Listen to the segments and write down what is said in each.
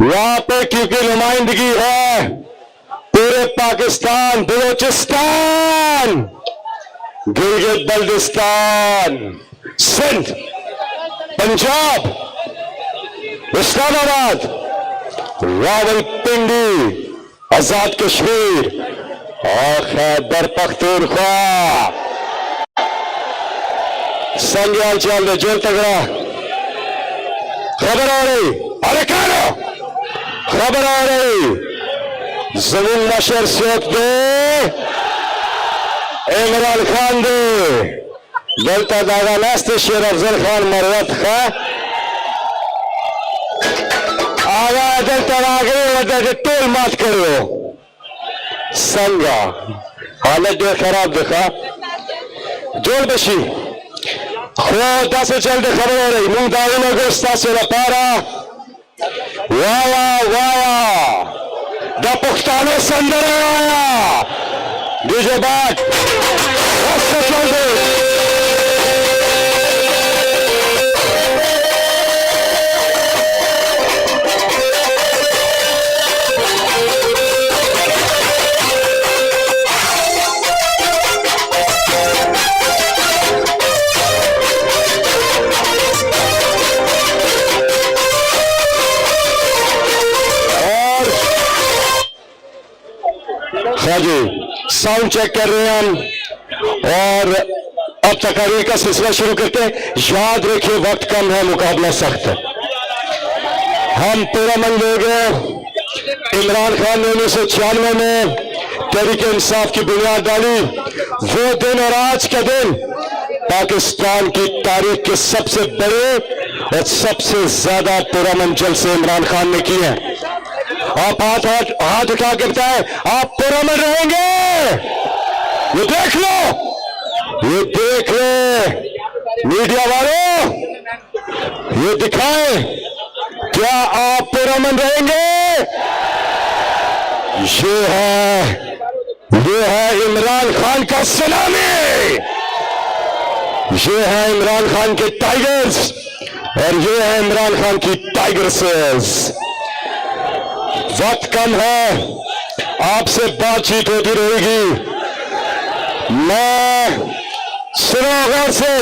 वहां पे क्योंकि नुमाइंदगी है पूरे पाकिस्तान, बलूचिस्तान, गिलगित बल्तिस्तान, सिंध, पंजाब, इस्लामाबाद, रावलपिंडी, आजाद कश्मीर और खैबर पख्तूनख्वा। संज्ञान चल रहे जोर तगड़ा खबर आ रही, अरे करो खबर आ रही, जमीन नशर सोच दे, इमरान खान दे, दलता दागा नास्ते शेर अफजल खान मरवत खा आगा दलता आगे टोल मात करो संगा हालत जो खराब देखा जोर बशी खुदा से चलते खबर हो रही मुंह दागों गोस्ता से लपारा वाया वाया द पुख्तानो संदर आया दूसरे बात चलते जी साउंड चेक कर रहे हैं हम और अब तकरीर का सिलसिला शुरू करते हैं। याद रखिए वक्त कम है, मुकाबला सख्त है। हम पूरा मन लोग हैं। इमरान खान ने 1996 में तहरीक इंसाफ की बुनियाद डाली। वो दिन और आज का दिन पाकिस्तान की तारीख के सबसे बड़े और सबसे ज्यादा पुरअमन जलसे इमरान खान ने किए हैं। आप हाथ उठा के बताए आप पुरअमन रहेंगे। ये देख लो, ये देख लो मीडिया वालों, ये दिखाएं क्या आप पुरअमन रहेंगे। ये है इमरान खान का सलामी, ये है इमरान खान के टाइगर्स और ये है इमरान खान की टाइगर्सेस। वक्त कम है, आपसे बातचीत होती रहेगी। मैं श्रीनगर से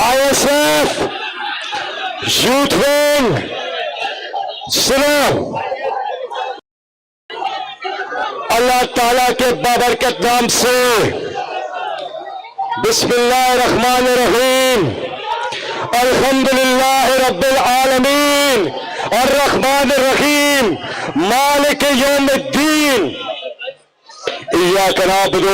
ISF यूथ विंग सुनो अल्लाह ताला के बाबरकत नाम से बिस्मिल्लाहिर्रहमानिर्रहीम अल्हम्दुलिल्लाह रब्बिल आलमीन और रहमानिर्रहीम मालिक यौमिद्दीन इय्याका नअबुदु